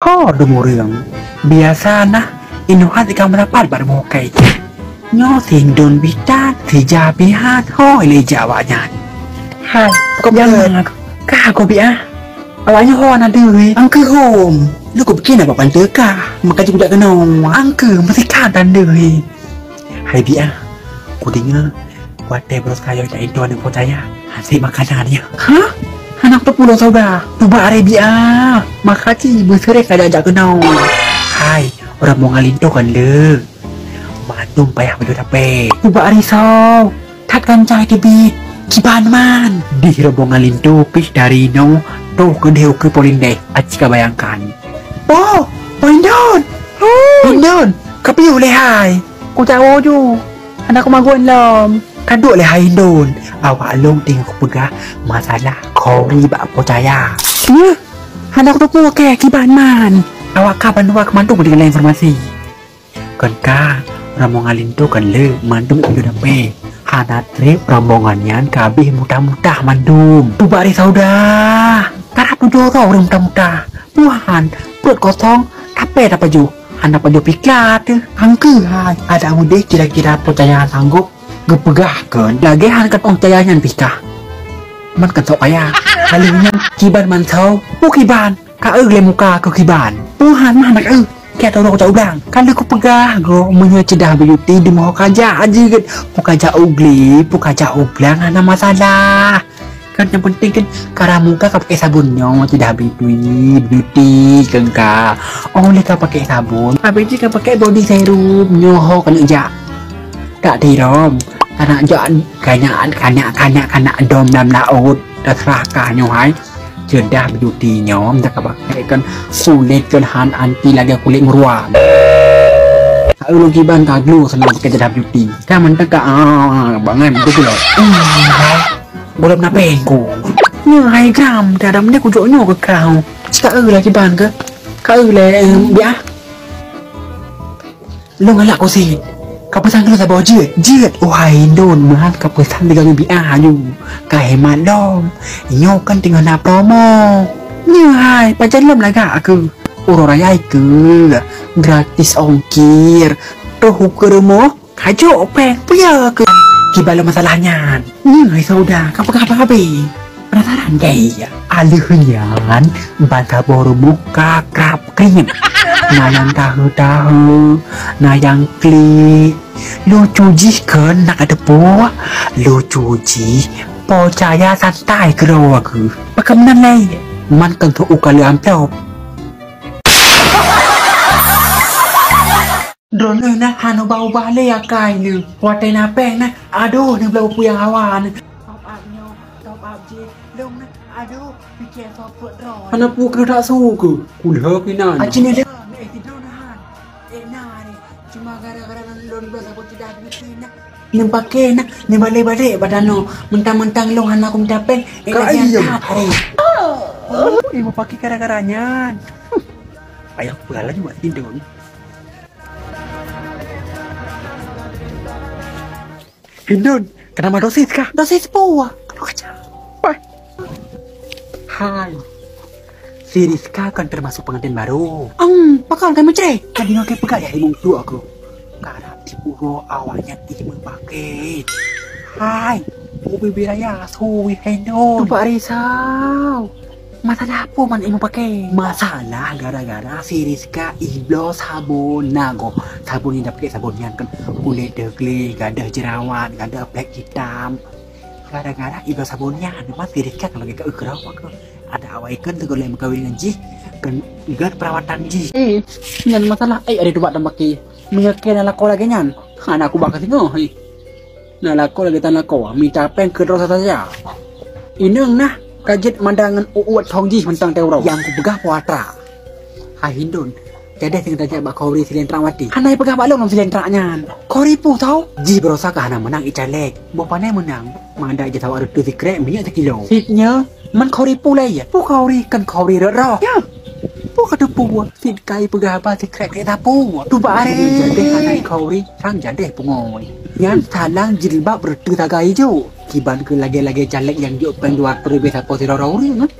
Kho đồ mùa rường bia sa na ino hati kamerapat bar mo kay nyo thình đồn bị ta thì già bị hát hỏi lì già bà nhàn hai có biết là cả có biết awalnya ho na deui angke hom lu ko bikin apa bantu ka maka juga kena angke mesti ka dan deui hai bia ku dengar Wate bros kayo tak itu ada percaya hasil makanannya hah anak tu pulau saudara tuba Arabia makasih besar kada ajak kenal hai orang mau ngalinto kan le matum payah baju tape tuba arisau takkan cai tebit kiban man di rombongan lintu pis dari no tuh kedeu ke polinde acika bayangkan oh Pindon Pindon kapiu le hai ku tahu ju anak kemaguan lom kaduk le hai Indon awak long tengok pegah masalah kori bak percaya ya anak tu pun ke kiban man awak kapan awak mantu dengan informasi kan ka rombongan lintu kan le mantu itu dampe hana trip rombongannya kabeh mudah-mudah mandum tu bari sauda karap tu joro mudah-mudah Tuhan perut kosong tapi apa ju hana paju pikat angke hai ada mudah kira-kira percaya sanggup gepegahkan lagi han kan percayanya pikah man kan sok ayah halingnya kiban man sau kiban ka le muka ke kiban Tuhan mah anak kayak tahu kau ulang kan aku pegah go menyecedah beauty di mau kaja aja kan mau kaja ugli mau kaja uglang ada masalah kan yang penting kan cara muka kau pakai sabunnya cedah beauty kan kak oleh kau pakai sabun habis itu kau pakai body serum nyoho kan aja tak dirom karena jangan kanya dom dam laut terserah kah nyohai cedah beauty nyom tak pakai kan kulit kan han anti lagi kulit meruam lu kiban kaglu senang pakai cedah beauty kan mentang ka bangan betul loh boleh napenku nyai gram dalam dia kujoknya ke kau cakap lagi ban ke kau le biar lu ngalak kau sih kau pesan kena sabar jet wahai don mah kau pesan dengan biar ju kau hemat dom nyo kan tinggal nak promo nyai pacar lem laga aku urut raya ke gratis ongkir tuh keremo kajo peng punya ke gimana masalahnya nyai sauda kau apa penasaran gaya alihnya bantah baru buka krap kering nayang tahu nayang klik lu cuci kan nak ada buah lu cuci percaya santai kerau aku bagaimana lagi man kan tu ukali amplop drone na hanu bau bale ya kai ni watai na peng na aduh ni bau puyang awan top up je long na aduh fikir soft drone hana pu kena tak su ke kulha pinan acini le cuma gara-gara lon bahasa aku tidak begitu nak ni pakai nak ni balik-balik badano mentang-mentang long hana aku minta pen ibu pakai gara-garanya ayah pula juga tidur Indon, kenapa dosis kah? Dosis buah. Aduh kacau. Hai. Si Rizka kan termasuk pengantin baru. Pakal kan mencre. Tadi nak pegang ya imung tu aku. Karena tipu awalnya timu pakai. Hai. Ubi biraya suwi Indon. Tupak risau. Masalah apa man imu pakai? Masalah gara-gara si Rizka iblo sabun nago. Sabun ini pakai sabunnya kan kulit degli, gak ada jerawat, gak ada black hitam. Gara-gara iblo sabunnya, memang si Rizka kalau gak kerau ada awal ikan tu kalau yang kawin dengan ji, kan gak perawatan ji. Nyan masalah, ada dua dan pakai. Menyakai nala kau lagi nyan, anak aku bakal tengok. Nala kau lagi tanah kau, minta pen ke dosa saja. Ineng nah. Kajet mandangan uat thongji mentang teurau yang ku pegah puatra hai Hindun jadi tinggal aja bak kori silentrak mati hanai pegah balong nom silentraknya kori pu tau ji berosa ke hana menang icalek bapane menang manda aja tahu ada tu secret minyak sekilo sitnya man kori pu lai ya pu kori kan kori roh ya pu kata pu sit kai pegah apa secret kita pu tu bare jadi hanai kori sang jadi pungoi yang salang jilbab bertu tagai jo kiban ke lagi-lagi caleg yang diopeng dua peribes apa si rorori kan